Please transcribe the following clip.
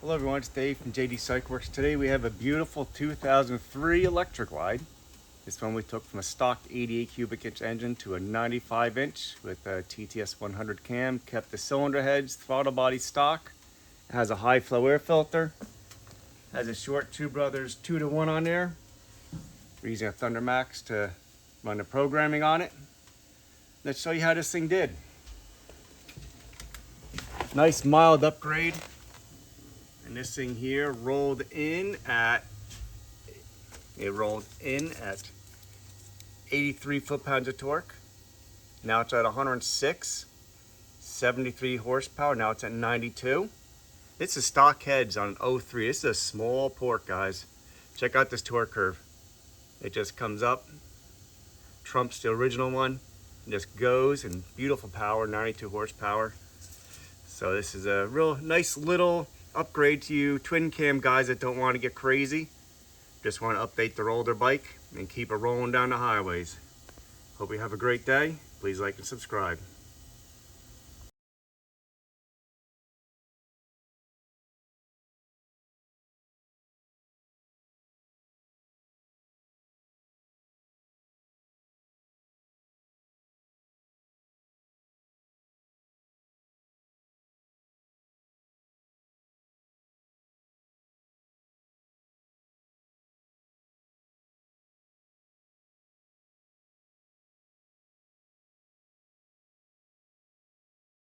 Hello everyone, it's Dave from JD Cycleworks. Today we have a beautiful 2003 Electraglide. This one we took from a stock 88 cubic inch engine to a 95 inch with a TTS 100 cam. Kept the cylinder heads, throttle body stock. It has a high flow air filter. Has a short Two Brothers 2-to-1 on there. We're using a Thunder Max to run the programming on it. Let's show you how this thing did. Nice mild upgrade. And this thing here rolled in at 83 foot-pounds of torque. Now it's at 106, 73 horsepower. Now it's at 92. This is stock heads on an 03. This is a small port, guys. Check out this torque curve. It just comes up, trumps the original one, and just goes, and beautiful power, 92 horsepower. So this is a real nice little upgrade to you twin cam guys that don't want to get crazy, just want to update their older bike and keep it rolling down the highways. Hope you have a great day. Please like and subscribe.